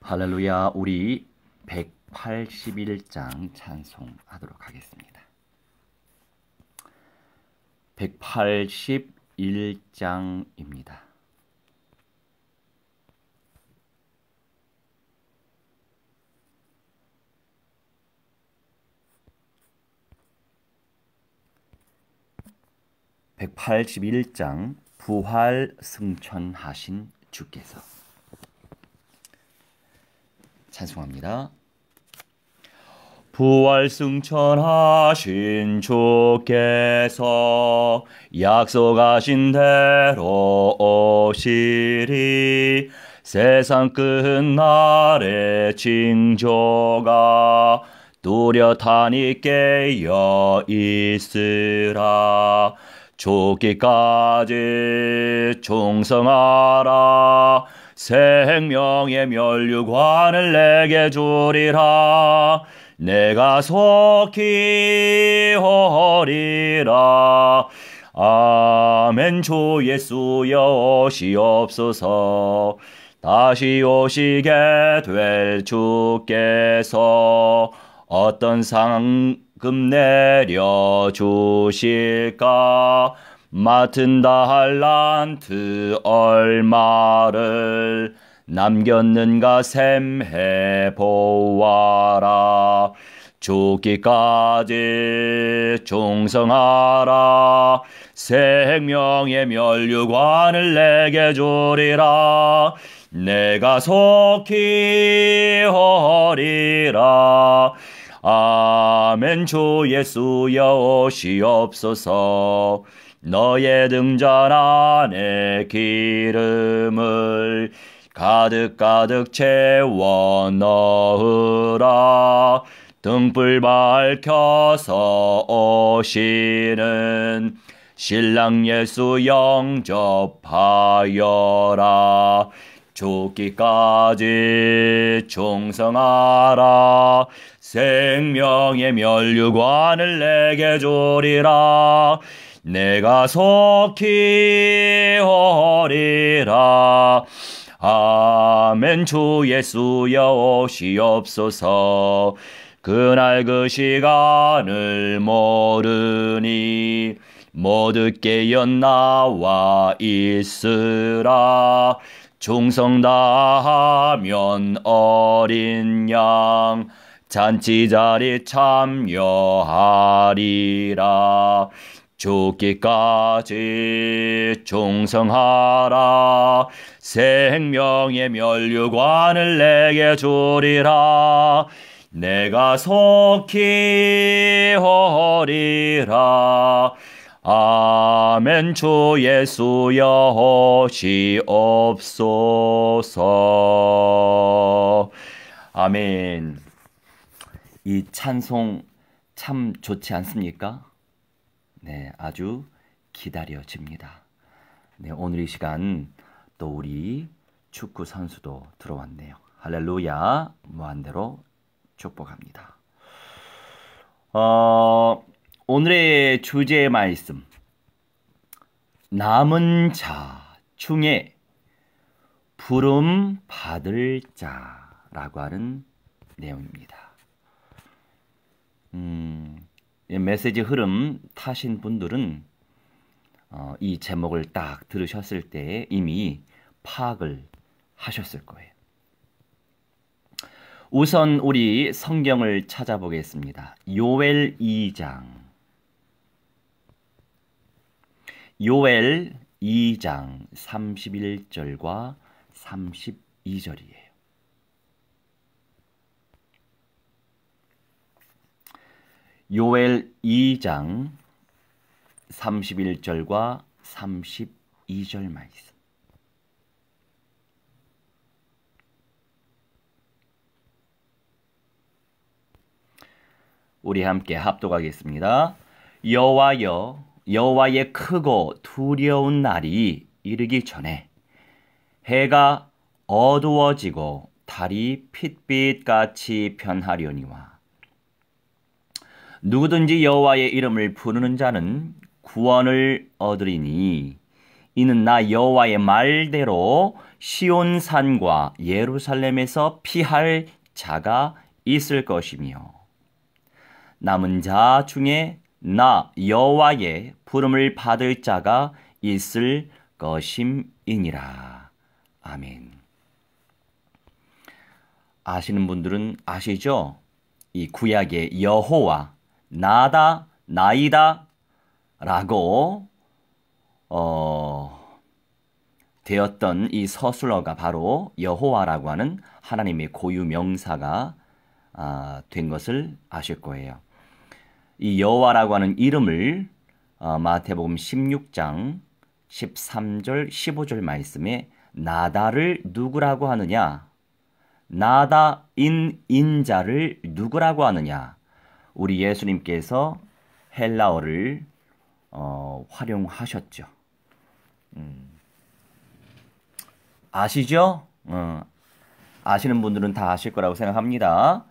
할렐루야. 우리 181장 찬송하도록 하겠습니다. 181장입니다. (181장) 부활 승천하신 주께서. 찬송합니다. 부활 승천하신 주께서 약속하신 대로 오시리. 세상 끝날에 징조가 뚜렷하니 깨어 있으라. 죽기까지 충성하라. 생명의 면류관을 내게 주리라. 내가 속히 오리라. 아멘. 주 예수여 오시옵소서. 다시 오시게 될 주께서 어떤 상금 내려주실까? 맡은 달란트 얼마를 남겼는가 셈해 보아라. 죽기까지 충성하라. 생명의 면류관을 내게 주리라. 내가 속히 오리라. 아멘. 주 예수여 오시옵소서. 너의 등잔 안에 기름을 가득 채워 넣으라. 등불 밝혀서 오시는 신랑 예수 영접하여라. 죽기까지 충성하라. 생명의 면류관을 내게 주리라. 내가 속히 오리라. 아멘. 주 예수여 오시옵소서. 그날 그 시간을 모르니 모두 깨어 나와 있으라. 충성 다하면 어린 양 잔치자리 참여하리라. 죽기까지 충성하라. 생명의 면류관을 내게 주리라. 내가 속히 오리라. 아멘. 주 예수여 오시옵소서. 아멘. 이 찬송 참 좋지 않습니까? 네, 아주 기다려집니다. 네, 오늘 이 시간 또 우리 축구 선수도 들어왔네요. 할렐루야. 무한대로 축복합니다. 오늘의 주제의 말씀, 남은 자 중에 부름 받을 자라고 하는 내용입니다. 메시지 흐름 타신 분들은 이 제목을 딱 들으셨을 때 이미 파악을 하셨을 거예요. 우선 우리 성경을 찾아보겠습니다. 요엘 2장. 요엘 2장 31절과 32절이에요. 요엘 2장 31절과 32절 말씀. 우리 함께 합독하겠습니다. 여호와여, 여호와의 크고 두려운 날이 이르기 전에 해가 어두워지고 달이 핏빛같이 변하려니와 누구든지 여호와의 이름을 부르는 자는 구원을 얻으리니 이는 나 여호와의 말대로 시온산과 예루살렘에서 피할 자가 있을 것이며 남은 자 중에 나 여호와의 부름을 받을 자가 있을 것임이니라. 아멘. 아시는 분들은 아시죠? 이 구약의 여호와, 나다, 나이다 라고 되었던 이 서술어가 바로 여호와라고 하는 하나님의 고유 명사가 된 것을 아실 거예요. 이 여호와라고 하는 이름을 마태복음 16장 13절 15절 말씀에 나다를 누구라고 하느냐? 나다인 인자를 누구라고 하느냐? 우리 예수님께서 헬라어를 활용하셨죠. 아시죠? 아시는 분들은 다 아실 거라고 생각합니다.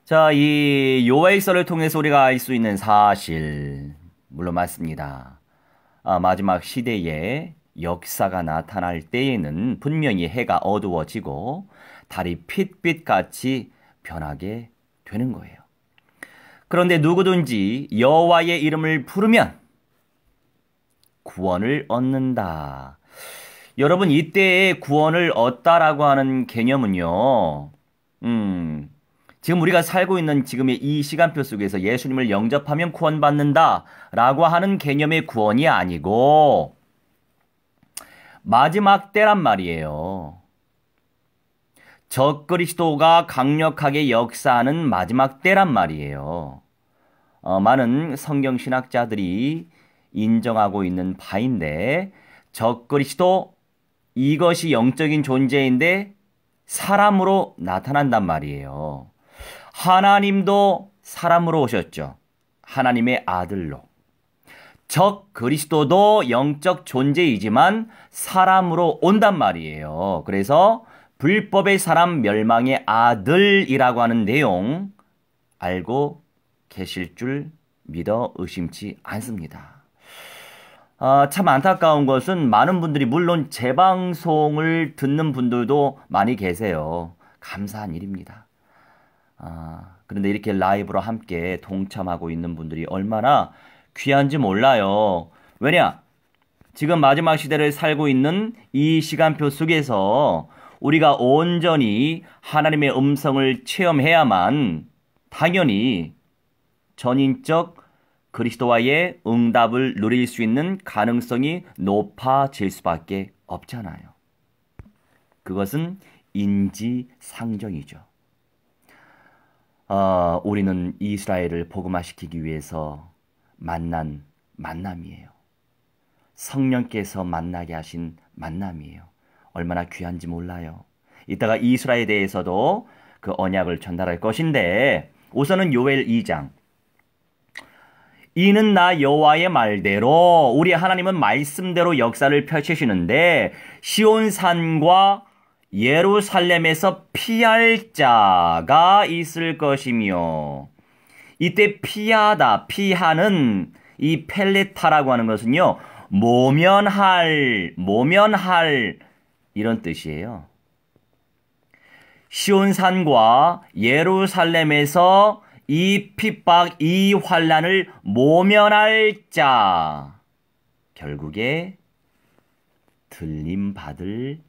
자, 이 요엘서를 통해서 우리가 알 수 있는 사실, 물론 맞습니다. 마지막 시대에 역사가 나타날 때에는 분명히 해가 어두워지고 달이 핏빛같이 변하게 되는 거예요. 그런데 누구든지 여호와의 이름을 부르면 구원을 얻는다. 여러분, 이때의 구원을 얻다라고 하는 개념은요, 지금 우리가 살고 있는 지금의 이 시간표 속에서 예수님을 영접하면 구원받는다라고 하는 개념의 구원이 아니고 마지막 때란 말이에요. 적그리스도가 강력하게 역사하는 마지막 때란 말이에요. 많은 성경신학자들이 인정하고 있는 바인데 적그리스도 이것이 영적인 존재인데 사람으로 나타난단 말이에요. 하나님도 사람으로 오셨죠. 하나님의 아들로. 적그리스도도 영적 존재이지만 사람으로 온단 말이에요. 그래서 불법의 사람 멸망의 아들이라고 하는 내용 알고 계실 줄 믿어 의심치 않습니다. 참 안타까운 것은 많은 분들이 물론 재방송을 듣는 분들도 많이 계세요. 감사한 일입니다. 그런데 이렇게 라이브로 함께 동참하고 있는 분들이 얼마나 귀한지 몰라요. 왜냐? 지금 마지막 시대를 살고 있는 이 시간표 속에서 우리가 온전히 하나님의 음성을 체험해야만 당연히 전인적 그리스도와의 응답을 누릴 수 있는 가능성이 높아질 수밖에 없잖아요. 그것은 인지상정이죠. 우리는 이스라엘을 복음화시키기 위해서 만난 만남이에요. 성령께서 만나게 하신 만남이에요. 얼마나 귀한지 몰라요. 이따가 이스라엘에 대해서도 그 언약을 전달할 것인데 우선은 요엘 2장. 이는 나 여호와의 말대로 우리 하나님은 말씀대로 역사를 펼치시는데 시온산과 예루살렘에서 피할 자가 있을 것이며 이때 피하는 이 펠레타라고 하는 것은요. 모면할 이런 뜻이에요. 시온산과 예루살렘에서 이 핍박, 이 환난을 모면할 자. 결국에 들림받을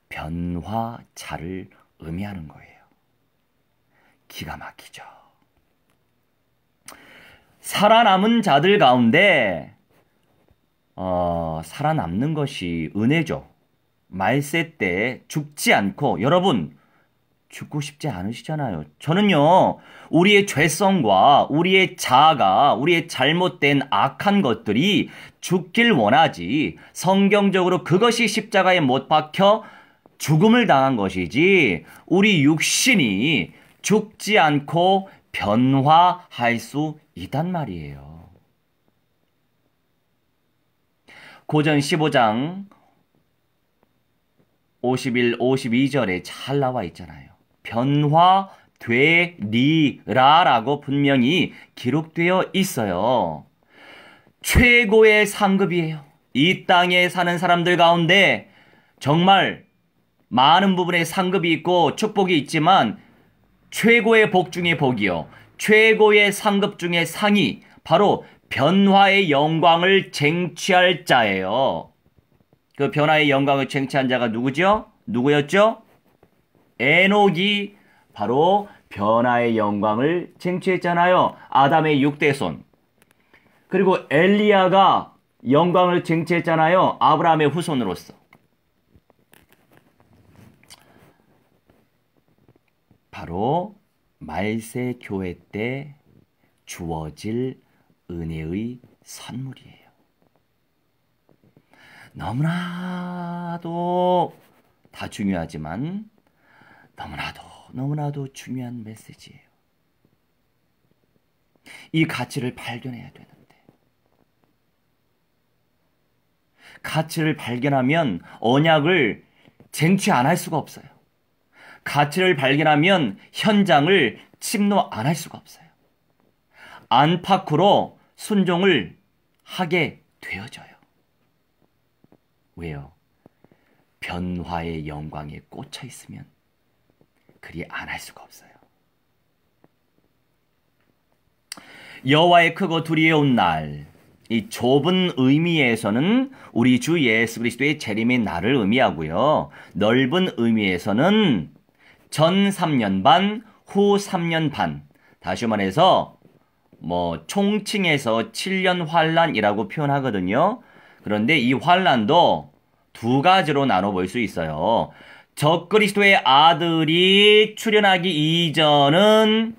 변화자를 의미하는 거예요. 기가 막히죠. 살아남은 자들 가운데 살아남는 것이 은혜죠. 말세 때 죽지 않고 여러분 죽고 싶지 않으시잖아요. 저는요. 우리의 죄성과 우리의 자아가 우리의 잘못된 악한 것들이 죽길 원하지 성경적으로 그것이 십자가에 못 박혀 죽음을 당한 것이지 우리 육신이 죽지 않고 변화할 수 있단 말이에요. 고전 15장 51, 52절에 잘 나와 있잖아요. 변화되리라라고 분명히 기록되어 있어요. 최고의 상급이에요. 이 땅에 사는 사람들 가운데 정말 많은 부분에 상급이 있고 축복이 있지만 최고의 복 중의 복이요, 최고의 상급 중의 상이 바로 변화의 영광을 쟁취할 자예요. 그 변화의 영광을 쟁취한 자가 누구죠? 누구였죠? 에녹이 바로 변화의 영광을 쟁취했잖아요. 아담의 6대손. 그리고 엘리야가 영광을 쟁취했잖아요. 아브라함의 후손으로서. 바로 말세 교회 때 주어질 은혜의 선물이에요. 너무나도 다 중요하지만 너무나도 중요한 메시지예요. 이 가치를 발견해야 되는데, 가치를 발견하면 언약을 쟁취 안 할 수가 없어요. 가치를 발견하면 현장을 침노 안 할 수가 없어요. 안팎으로 순종을 하게 되어져요. 왜요? 변화의 영광에 꽂혀 있으면 그리 안 할 수가 없어요. 여호와의 크고 두려운 날, 이 좁은 의미에서는 우리 주 예수 그리스도의 재림의 날을 의미하고요. 넓은 의미에서는 전 3년 반, 후 3년 반. 다시 말해서 총칭해서 7년 환란이라고 표현하거든요. 그런데 이 환란도 두 가지로 나눠볼 수 있어요. 적그리스도의 아들이 출현하기 이전은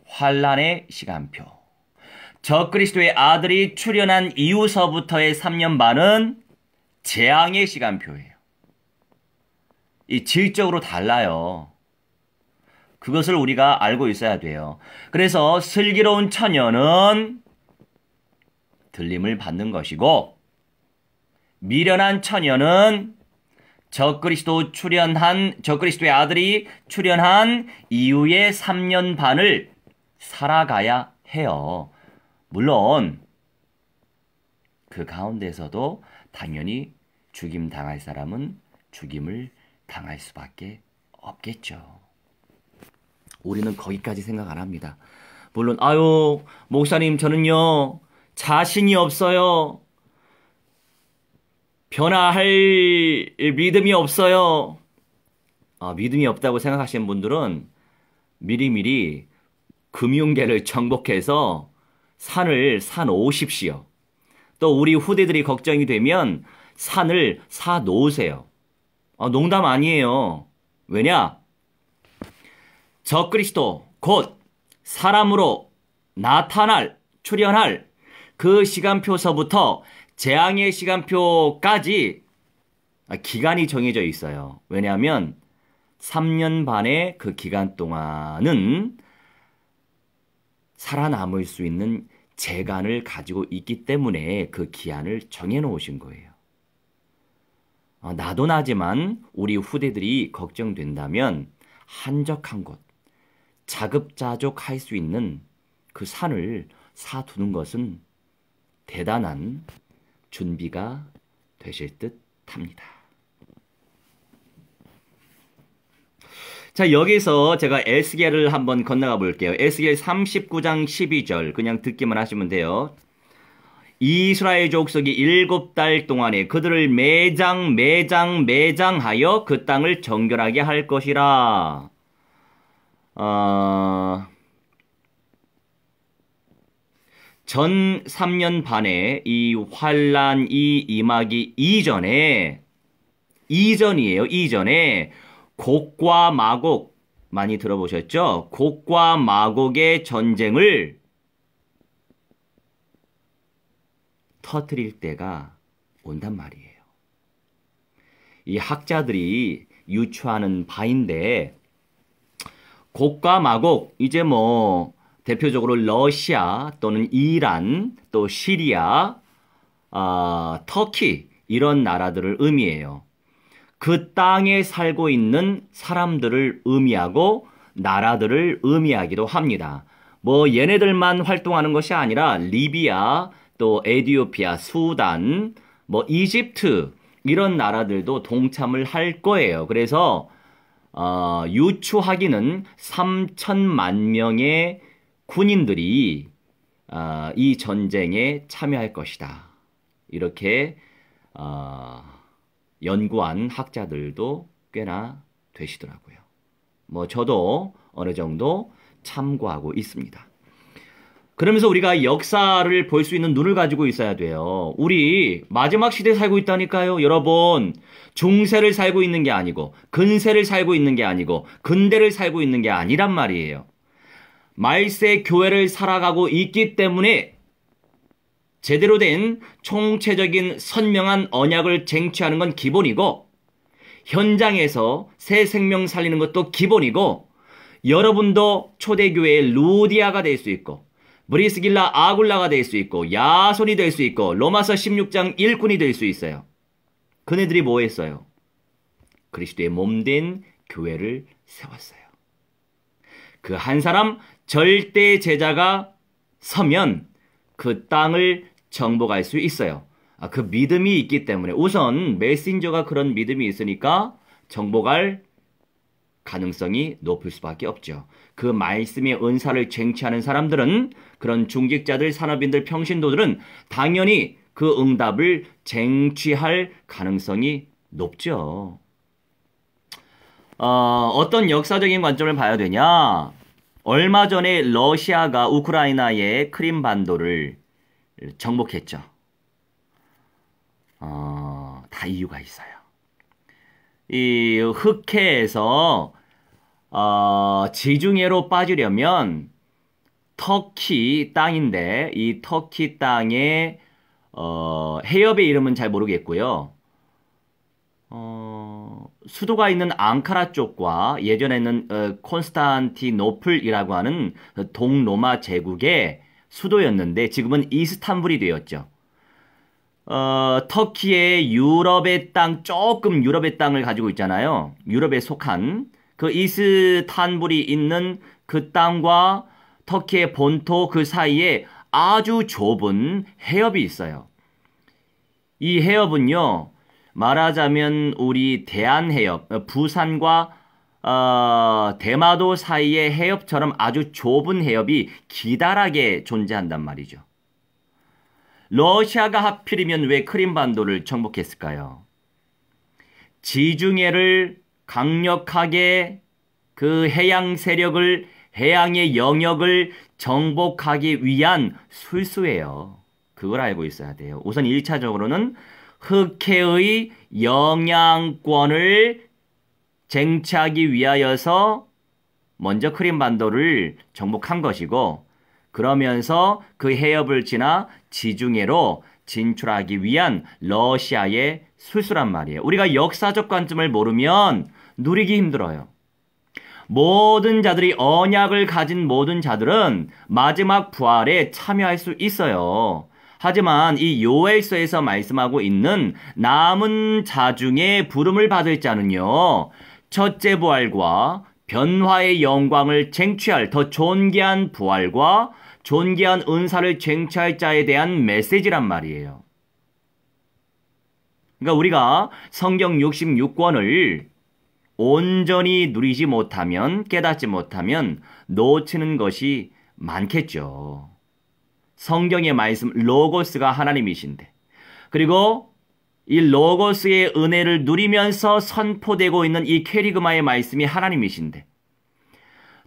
환란의 시간표, 적그리스도의 아들이 출현한 이후서부터의 3년 반은 재앙의 시간표예요. 이 질적으로 달라요. 그것을 우리가 알고 있어야 돼요. 그래서 슬기로운 처녀는 들림을 받는 것이고, 미련한 처녀는 적그리스도의 아들이 출현한 이후의 3년 반을 살아가야 해요. 물론 그 가운데서도 당연히 죽임 당할 사람은 죽임을 당할 수밖에 없겠죠. 우리는 거기까지 생각 안 합니다. 물론 목사님 저는요 자신이 없어요. 변화할 믿음이 없어요. 믿음이 없다고 생각하시는 분들은 미리미리 금융계를 정복해서 산을 사놓으십시오. 또 우리 후대들이 걱정이 되면 산을 사놓으세요. 농담 아니에요. 왜냐? 적그리스도 곧 사람으로 출현할 그 시간표서부터 재앙의 시간표까지 기간이 정해져 있어요. 왜냐하면 3년 반의 그 기간 동안은 살아남을 수 있는 재간을 가지고 있기 때문에 그 기한을 정해놓으신 거예요. 나도 나지만 우리 후대들이 걱정된다면 한적한 곳, 자급자족할 수 있는 그 산을 사두는 것은 대단한 준비가 되실 듯 합니다. 자, 여기서 제가 에스겔을 한번 건너가 볼게요. 에스겔 39장 12절 그냥 듣기만 하시면 돼요. 이스라엘 족속이 7달 동안에 그들을 매장하여 그 땅을 정결하게 할 것이라. 전 3년 반에 이 환란이 임하기 이전에 곡과 마곡 많이 들어보셨죠? 곡과 마곡의 전쟁을 터뜨릴 때가 온단 말이에요. 이 학자들이 유추하는 바인데, 곡과 마곡, 이제 대표적으로 러시아 또는 이란, 또 시리아, 터키 이런 나라들을 의미해요. 그 땅에 살고 있는 사람들을 의미하고 나라들을 의미하기도 합니다. 얘네들만 활동하는 것이 아니라 리비아, 또 에티오피아, 수단, 뭐 이집트 이런 나라들도 동참을 할 거예요. 그래서 유추하기는 3천만 명의 군인들이 이 전쟁에 참여할 것이다. 이렇게 연구한 학자들도 꽤나 되시더라고요. 뭐 저도 어느 정도 참고하고 있습니다. 그러면서 우리가 역사를 볼 수 있는 눈을 가지고 있어야 돼요. 우리 마지막 시대에 살고 있다니까요. 여러분, 중세를 살고 있는 게 아니고 근세를 살고 있는 게 아니고 근대를 살고 있는 게 아니란 말이에요. 말세 교회를 살아가고 있기 때문에 제대로 된 총체적인 선명한 언약을 쟁취하는 건 기본이고, 현장에서 새 생명 살리는 것도 기본이고, 여러분도 초대교회의 루디아가 될 수 있고 브리스길라 아굴라가 될 수 있고 야손이 될 수 있고 로마서 16장 일꾼이 될 수 있어요. 그네들이 뭐 했어요? 그리스도의 몸된 교회를 세웠어요. 그 한 사람 절대 제자가 서면 그 땅을 정복할 수 있어요. 그 믿음이 있기 때문에 우선 메신저가 그런 믿음이 있으니까 정복할 가능성이 높을 수밖에 없죠. 그 말씀의 은사를 쟁취하는 사람들은, 그런 중직자들, 산업인들, 평신도들은 당연히 그 응답을 쟁취할 가능성이 높죠. 어떤 역사적인 관점을 봐야 되냐? 얼마 전에 러시아가 우크라이나의 크림반도를 정복했죠. 다 이유가 있어요. 이 흑해에서 지중해로 빠지려면 터키 땅인데, 이 터키 땅의 해협의 이름은 잘 모르겠고요. 수도가 있는 앙카라 쪽과 예전에는 콘스탄티노플이라고 하는 동로마 제국의 수도였는데 지금은 이스탄불이 되었죠. 터키의 유럽의 땅, 조금 유럽의 땅을 가지고 있잖아요. 유럽에 속한 그 이스탄불이 있는 그 땅과 터키의 본토 그 사이에 아주 좁은 해협이 있어요. 이 해협은요, 말하자면 우리 대한해협, 부산과 대마도 사이의 해협처럼 아주 좁은 해협이 기다랗게 존재한단 말이죠. 러시아가 하필이면 왜 크림반도를 정복했을까요? 지중해를 강력하게 그 해양 세력을, 해양의 영역을 정복하기 위한 술수예요. 그걸 알고 있어야 돼요. 우선 1차적으로는 흑해의 영향권을 쟁취하기 위하여서 먼저 크림반도를 정복한 것이고, 그러면서 그 해협을 지나 지중해로 진출하기 위한 러시아의 술수란 말이에요. 우리가 역사적 관점을 모르면 누리기 힘들어요. 모든 자들이, 언약을 가진 모든 자들은 마지막 부활에 참여할 수 있어요. 하지만 이 요엘서에서 말씀하고 있는 남은 자 중에 부름을 받을 자는요, 첫째 부활과 변화의 영광을 쟁취할 더 존귀한 부활과 존귀한 은사를 쟁취할 자에 대한 메시지란 말이에요. 그러니까 우리가 성경 66권을 온전히 누리지 못하면, 깨닫지 못하면 놓치는 것이 많겠죠. 성경의 말씀, 로고스가 하나님이신데, 그리고 이 로고스의 은혜를 누리면서 선포되고 있는 이 캐리그마의 말씀이 하나님이신데,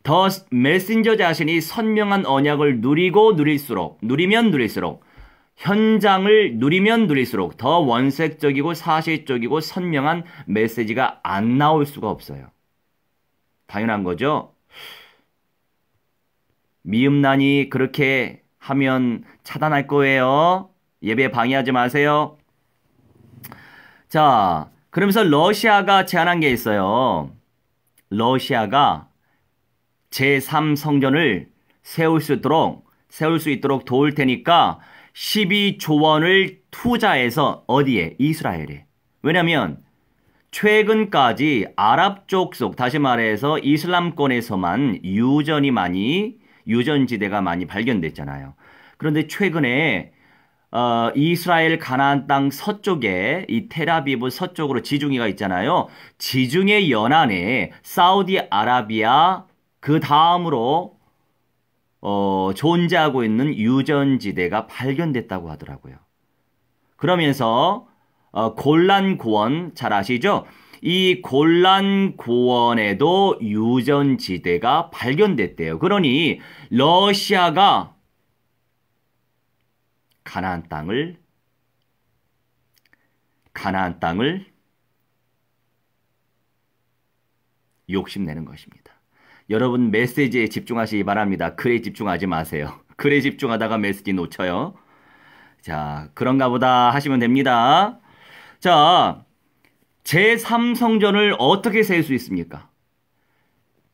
더 메신저 자신이 선명한 언약을 누리면 누릴수록, 현장을 누리면 누릴수록 더 원색적이고 사실적이고 선명한 메시지가 안 나올 수가 없어요. 당연한 거죠. 미음란이 그렇게 하면 차단할 거예요. 예배 방해하지 마세요. 자, 그러면서 러시아가 제안한 게 있어요. 러시아가 제3성전을 세울 수 있도록 도울 테니까 12조 원을 투자해서, 어디에? 이스라엘에. 왜냐면 최근까지 아랍 쪽, 다시 말해서 이슬람권에서만 유전지대가 많이 발견됐잖아요. 그런데 최근에 이스라엘 가나안 땅 서쪽에 이 텔아비브 서쪽으로 지중해가 있잖아요. 지중해 연안에 사우디아라비아 그 다음으로 존재하고 있는 유전지대가 발견됐다고 하더라고요. 그러면서 골란 고원 잘 아시죠? 이 골란 고원에도 유전지대가 발견됐대요. 그러니 러시아가 가나안 땅을 욕심내는 것입니다. 여러분 메시지에 집중하시기 바랍니다. 글에 집중하지 마세요. 글에 집중하다가 메시지 놓쳐요. 자, 그런가 보다 하시면 됩니다. 자, 제3성전을 어떻게 세울 수 있습니까?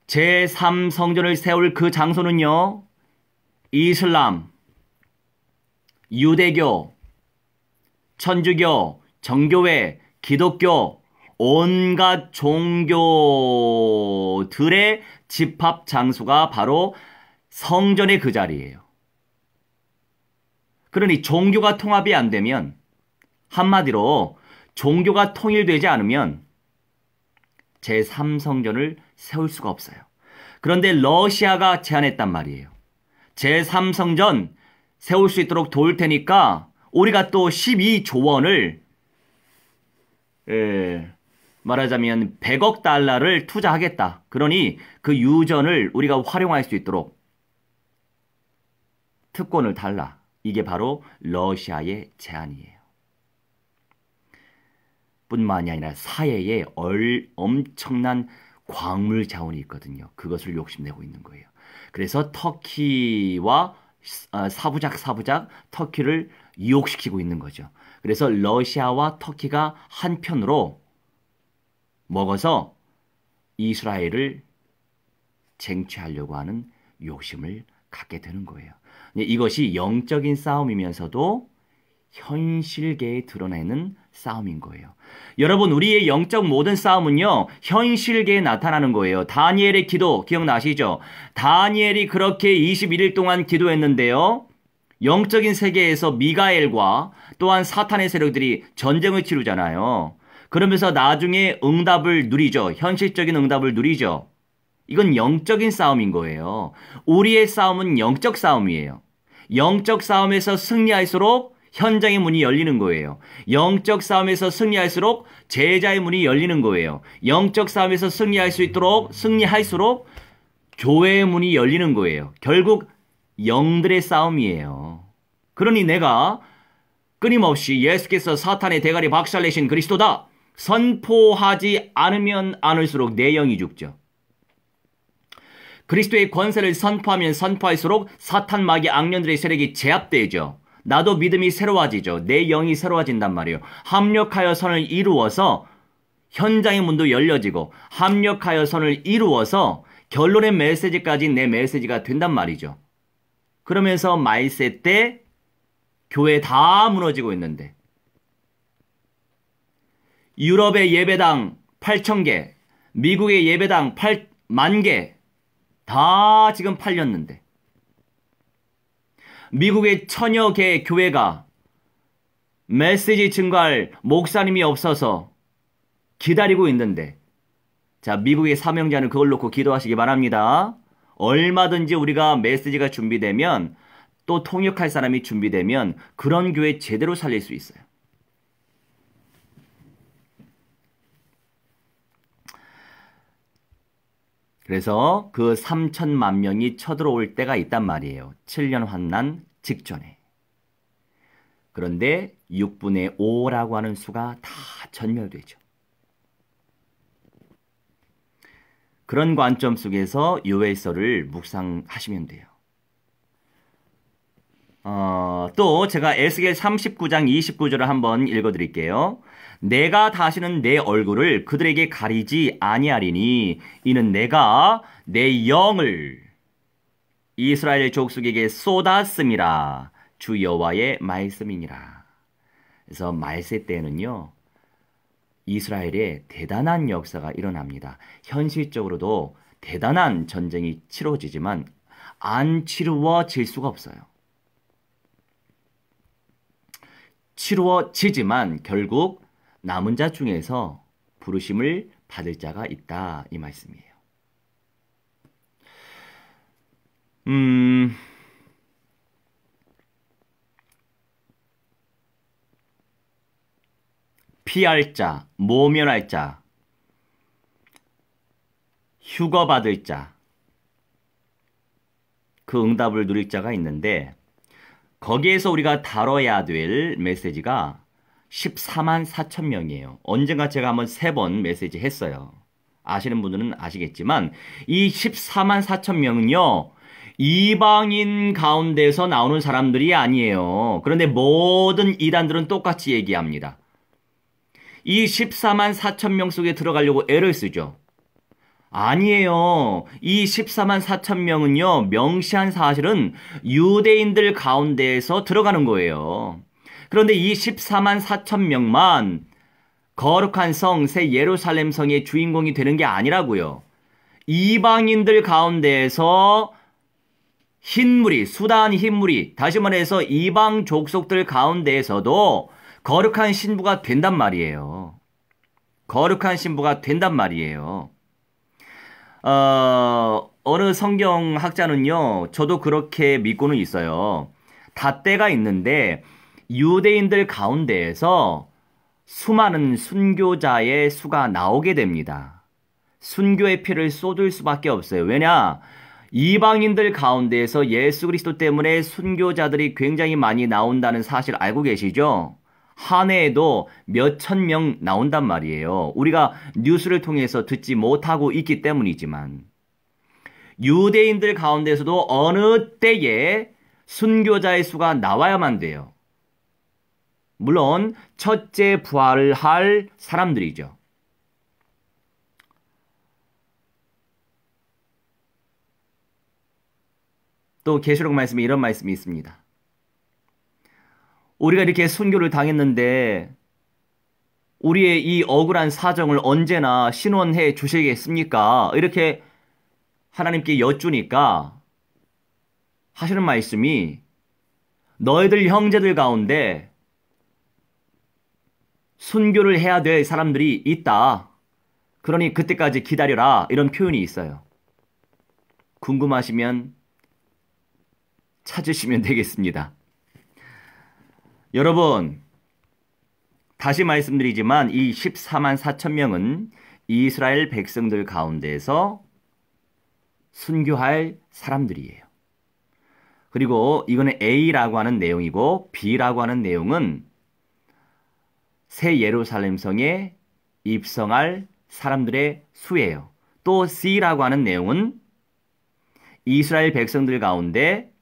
제3성전을 세울 그 장소는요. 이슬람, 유대교, 천주교, 정교회, 기독교, 온갖 종교들의 집합 장소가 바로 성전의 그 자리예요. 그러니 종교가 통합이 안 되면, 한마디로 종교가 통일되지 않으면 제3성전을 세울 수가 없어요. 그런데 러시아가 제안했단 말이에요. 제3성전 세울 수 있도록 도울 테니까 우리가 또 12조 원을 말하자면 100억 달러를 투자하겠다. 그러니 그 유전을 우리가 활용할 수 있도록 특권을 달라. 이게 바로 러시아의 제안이에요. 뿐만이 아니라 사해에 엄청난 광물 자원이 있거든요. 그것을 욕심내고 있는 거예요. 그래서 터키와 사부작 터키를 유혹시키고 있는 거죠. 그래서 러시아와 터키가 한편으로 먹어서 이스라엘을 쟁취하려고 하는 욕심을 갖게 되는 거예요. 이것이 영적인 싸움이면서도 현실계에 드러내는 싸움인 거예요. 여러분, 우리의 영적 모든 싸움은요, 현실계에 나타나는 거예요. 다니엘의 기도 기억나시죠? 다니엘이 그렇게 21일 동안 기도했는데요. 영적인 세계에서 미가엘과 또한 사탄의 세력들이 전쟁을 치르잖아요. 그러면서 나중에 응답을 누리죠. 현실적인 응답을 누리죠. 이건 영적인 싸움인 거예요. 우리의 싸움은 영적 싸움이에요. 영적 싸움에서 승리할수록 현장의 문이 열리는 거예요. 영적 싸움에서 승리할수록 제자의 문이 열리는 거예요. 영적 싸움에서 승리할수록 교회의 문이 열리는 거예요. 결국 영들의 싸움이에요. 그러니 내가 끊임없이 예수께서 사탄의 대가리 박살내신 그리스도다 선포하지 않으면 않을수록 내 영이 죽죠. 그리스도의 권세를 선포하면 선포할수록 사탄 마귀 악년들의 세력이 제압되죠. 나도 믿음이 새로워지죠. 내 영이 새로워진단 말이에요. 합력하여 선을 이루어서 현장의 문도 열려지고 합력하여 선을 이루어서 결론의 메시지까지 내 메시지가 된단 말이죠. 그러면서 말세 때 교회 다 무너지고 있는데 유럽의 예배당 8,000개, 미국의 예배당 10,000개 다 지금 팔렸는데 미국의 1,000여 개의 교회가 메시지 증거할 목사님이 없어서 기다리고 있는데 자, 미국의 사명자는 그걸 놓고 기도하시기 바랍니다. 얼마든지 우리가 메시지가 준비되면 또 통역할 사람이 준비되면 그런 교회 제대로 살릴 수 있어요. 그래서 그 3천만 명이 쳐들어올 때가 있단 말이에요. 7년 환난 직전에. 그런데 6분의 5라고 하는 수가 다 전멸되죠. 그런 관점 속에서 요엘서를 묵상하시면 돼요. 또 제가 에스겔 39장 29절을 한번 읽어드릴게요. 내가 다시는 내 얼굴을 그들에게 가리지 아니하리니 이는 내가 내 영을 이스라엘 족속에게 쏟았음이라 주 여호와의 말씀이니라. 그래서 말세 때에는요. 이스라엘에 대단한 역사가 일어납니다. 현실적으로도 대단한 전쟁이 치러지지만 안 치루어질 수가 없어요. 치루어지지만 결국 남은 자 중에서 부르심을 받을 자가 있다 이 말씀이에요. 피할 자, 모면할 자, 휴거 받을 자, 그 응답을 누릴 자가 있는데 거기에서 우리가 다뤄야 될 메시지가 14만 4천 명이에요. 언젠가 제가 한번 3번 메시지 했어요. 아시는 분들은 아시겠지만 이 14만 4천 명은요. 이방인 가운데서 나오는 사람들이 아니에요. 그런데 모든 이단들은 똑같이 얘기합니다. 이 14만 4천 명 속에 들어가려고 애를 쓰죠. 아니에요. 이 14만 4천 명은요. 명시한 사실은 유대인들 가운데에서 들어가는 거예요. 그런데 이 14만 4천 명만 거룩한 성, 새 예루살렘 성의 주인공이 되는 게 아니라고요. 이방인들 가운데에서 흰무리, 수다한 흰무리, 다시 말해서 이방 족속들 가운데에서도 거룩한 신부가 된단 말이에요. 거룩한 신부가 된단 말이에요. 어느 성경학자는요, 저도 그렇게 믿고는 있어요. 닷대가 있는데, 유대인들 가운데에서 수많은 순교자의 수가 나오게 됩니다. 순교의 피를 쏟을 수밖에 없어요. 왜냐? 이방인들 가운데에서 예수 그리스도 때문에 순교자들이 굉장히 많이 나온다는 사실 알고 계시죠? 한 해에도 몇천 명 나온단 말이에요. 우리가 뉴스를 통해서 듣지 못하고 있기 때문이지만 유대인들 가운데서도 어느 때에 순교자의 수가 나와야만 돼요. 물론 첫째 부활을 할 사람들이죠. 또 계시록 말씀에 이런 말씀이 있습니다. 우리가 이렇게 순교를 당했는데 우리의 이 억울한 사정을 언제나 신원해 주시겠습니까? 이렇게 하나님께 여쭈니까 하시는 말씀이 너희들 형제들 가운데 순교를 해야 될 사람들이 있다. 그러니 그때까지 기다려라. 이런 표현이 있어요. 궁금하시면 찾으시면 되겠습니다. 여러분, 다시 말씀드리지만 이 14만 4천 명은 이스라엘 백성들 가운데에서 순교할 사람들이에요. 그리고 이거는 A라고 하는 내용이고 B라고 하는 내용은 새 예루살렘 성에 입성할 사람들의 수예요. 또 C라고 하는 내용은 이스라엘 백성들 가운데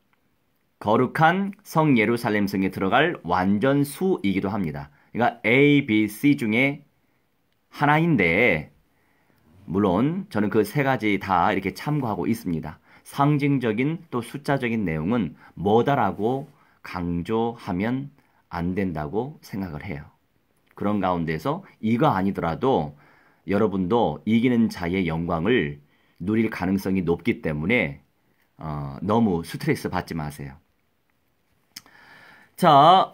거룩한 성 예루살렘 성에 들어갈 완전 수이기도 합니다. 그러니까 A, B, C 중에 하나인데 물론 저는 그 세 가지 다 이렇게 참고하고 있습니다. 상징적인 또 숫자적인 내용은 뭐다라고 강조하면 안 된다고 생각을 해요. 그런 가운데서 이거 아니더라도 여러분도 이기는 자의 영광을 누릴 가능성이 높기 때문에 너무 스트레스 받지 마세요. 자,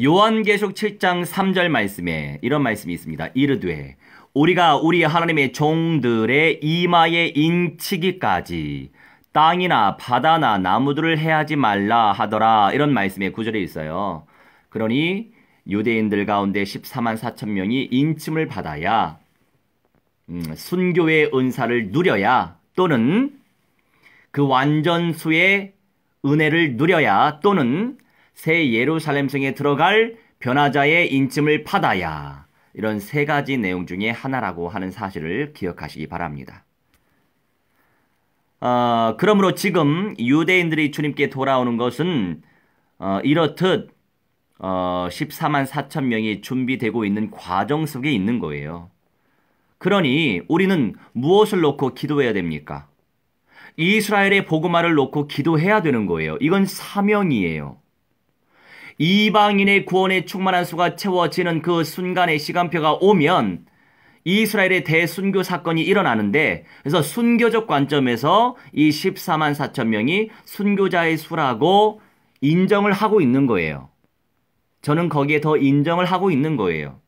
요한계시록 7장 3절 말씀에 이런 말씀이 있습니다. 이르되 우리가 우리 하나님의 종들의 이마에 인치기까지 땅이나 바다나 나무들을 해하지 말라 하더라. 이런 말씀에 구절에 있어요. 그러니 유대인들 가운데 14만 4천 명이 인침을 받아야 순교의 은사를 누려야 또는 그 완전수의 은혜를 누려야 또는 새 예루살렘 성에 들어갈 변화자의 인침을 받아야 이런 세 가지 내용 중에 하나라고 하는 사실을 기억하시기 바랍니다. 그러므로 지금 유대인들이 주님께 돌아오는 것은 이렇듯 14만 4천 명이 준비되고 있는 과정 속에 있는 거예요. 그러니 우리는 무엇을 놓고 기도해야 됩니까? 이스라엘의 복음화를 놓고 기도해야 되는 거예요. 이건 사명이에요. 이방인의 구원에 충만한 수가 채워지는 그 순간의 시간표가 오면 이스라엘의 대순교 사건이 일어나는데 그래서 순교적 관점에서 이 14만 4천 명이 순교자의 수라고 인정을 하고 있는 거예요. 저는 거기에 더 인정을 하고 있는 거예요.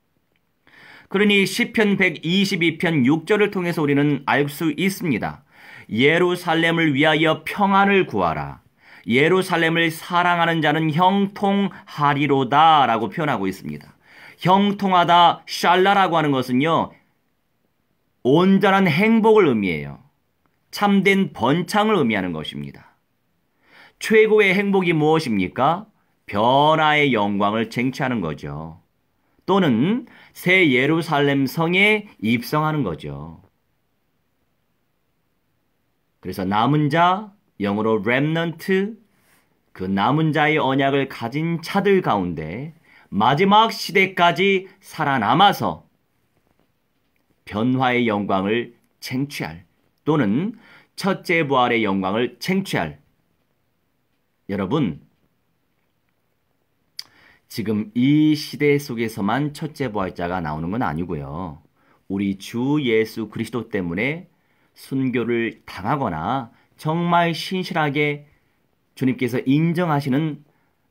그러니 시편 122편 6절을 통해서 우리는 알 수 있습니다. 예루살렘을 위하여 평안을 구하라. 예루살렘을 사랑하는 자는 형통하리로다 라고 표현하고 있습니다. 형통하다, 샬라라고 하는 것은요, 온전한 행복을 의미해요. 참된 번창을 의미하는 것입니다. 최고의 행복이 무엇입니까? 변화의 영광을 쟁취하는 거죠. 또는 새 예루살렘 성에 입성하는 거죠. 그래서 남은 자, 영어로 remnant, 그 남은 자의 언약을 가진 자들 가운데 마지막 시대까지 살아남아서 변화의 영광을 쟁취할, 또는 첫째 부활의 영광을 쟁취할. 여러분, 지금 이 시대 속에서만 첫째 부활자가 나오는 건 아니고요. 우리 주 예수 그리스도 때문에 순교를 당하거나 정말 신실하게 주님께서 인정하시는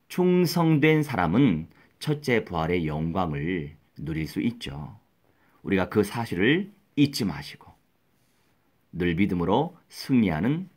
충성된 사람은 첫째 부활의 영광을 누릴 수 있죠. 우리가 그 사실을 잊지 마시고 늘 믿음으로 승리하는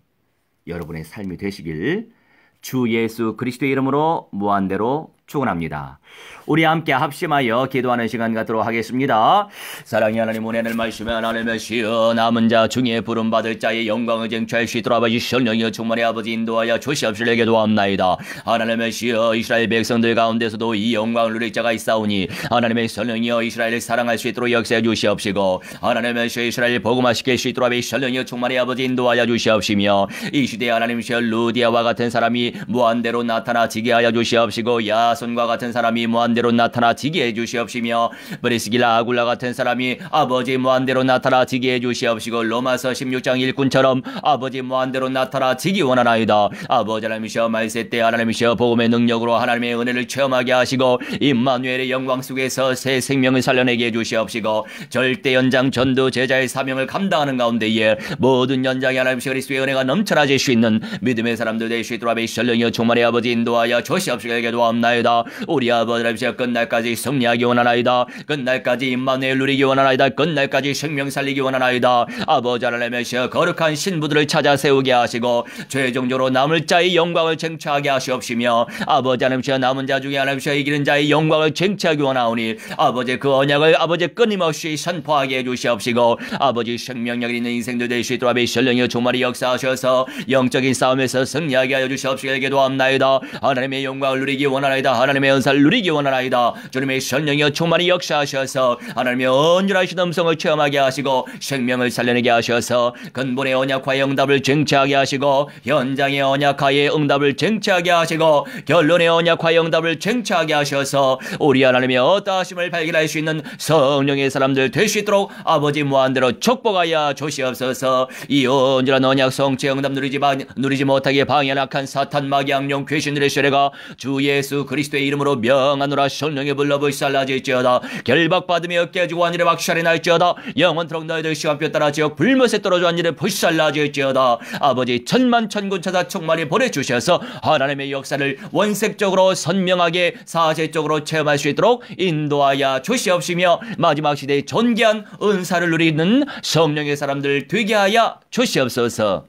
여러분의 삶이 되시길 주 예수 그리스도의 이름으로 무한대로 축원합니다. 우리 함께 합심하여 기도하는 시간 갖도록 하겠습니다. 사랑의 하나님, 은혜를 말씀에 하나님의 시여 남은 자 중에 부름받을 자의 영광을 쟁취할 수 있도록 아버지 성령이여 충만히 아버지 인도하여 주시옵시길 기도합나이다. 하나님의 시여 이스라엘 백성들 가운데서도 이 영광을 누릴 자가 있사오니 하나님의 성령이여 이스라엘을 사랑할 수 있도록 역사해 주시옵시고 하나님의 시여 이스라엘을 복음화시킬 수 있도록 아버지 성령이여 충만히 아버지 인도하여 주시옵시며 이 시대에 하나님 시여 루디아와 같은 사람이 무한대로 나타나지게 하여 주시옵시고 야손과 같은 사람이 무한대로 나타나지게 해주시옵시며 브리스길라 아굴라 같은 사람이 아버지 무한대로 나타나지게 해주시옵시고 로마서 16장 일꾼처럼 아버지 무한대로 나타나지기 원하나이다. 아버지 하나님이시여 말세 때 하나님이시여 복음의 능력으로 하나님의 은혜를 체험하게 하시고 임마누엘의 영광 속에서 새 생명을 살려내게 해주시옵시고 절대 연장 전도 제자의 사명을 감당하는 가운데에 모든 연장의 하나님이시여 그리스도의 은혜가 넘쳐나질 수 있는 믿음의 사람들 될 수 있도록 아버지 전령이여 충만히 아버지 인도하여 주시옵시게 기도합나이다. 우리 아버지 하나님이시여 끝날까지 승리하기 원하나이다. 끝날까지 임마누엘 누리기 원하나이다. 끝날까지 생명 살리기 원하나이다. 아버지 하나님이시여 거룩한 신부들을 찾아 세우게 하시고 최종적으로 남을 자의 영광을 쟁취하게 하시옵시며 아버지 하나님이시여 남은 자 중에 하나님이시여 이기는 자의 영광을 쟁취하기 원하오니 아버지 그 언약을 아버지 끊임없이 선포하게 해주시옵시고 아버지 생명력 있는 인생들 될 수 있도록 아버지 전령이여 충만히 역사하셔서 영적인 싸움에서 승리하게 하여 주시옵시게 기도합나이다. 하나님의 영광을 누리기 원하나이다. 하나님의 은사를 누리기 원하나이다. 주님의 성령이여 충만히 역사하셔서 하나님의 온전하신 음성을 체험하게 하시고 생명을 살려내게 하셔서 근본의 언약화의 응답을 쟁취하게 하시고 현장의 언약화의 응답을 쟁취하게 하시고 결론의 언약화의 응답을 쟁취하게 하셔서 우리 하나님의 어떠하심을 발견할 수 있는 성령의 사람들 될 수 있도록 아버지 무한대로 축복하여 주시옵소서. 이 온전한 언약 성취의 응답 누리지 못하게 방해한 악한 사탄 마귀 악령 귀신들의 세례가 주 예수 그리스도의 이름으로 명하노라. 성령의 불러 불살라질지어다. 결박받으며 깨지고 한 일에 박살이 날지어다. 영원토록 너희들 시간표 따라 지옥 불못에 떨어져 한 일에 불살라질지어다. 아버지 천만 천군 천사 충만히 보내주셔서 하나님의 역사를 원색적으로 선명하게 사실적으로 체험할 수 있도록 인도하여 주시옵시며 마지막 시대에 존귀한 은사를 누리는 성령의 사람들 되게 하여 주시옵소서.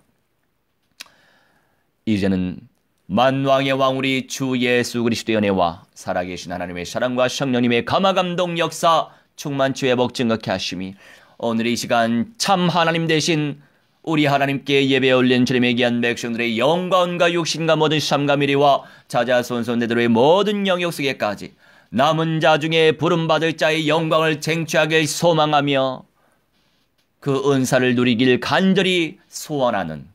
이제는 만왕의 왕 우리 주 예수 그리스도의 은혜와 살아계신 하나님의 사랑과 성령님의 감화감동 역사 충만치 회복 증거케 하심이 오늘 이 시간 참 하나님 되신 우리 하나님께 예배 올린 주님의 귀한 백성들의 영광과 육신과 모든 삶과 미래와 자자손손대들의 모든 영역 속에까지 남은 자 중에 부름받을 자의 영광을 쟁취하길 소망하며 그 은사를 누리길 간절히 소원하는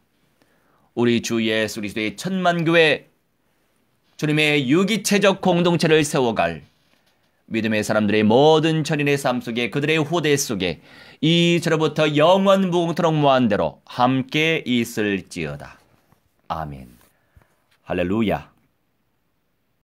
우리 주 예수 그리스도의 천만교회 주님의 유기체적 공동체를 세워갈 믿음의 사람들의 모든 전인의 삶 속에 그들의 후대 속에 이제로부터 영원 무궁토록 무한대로 함께 있을지어다. 아멘. 할렐루야.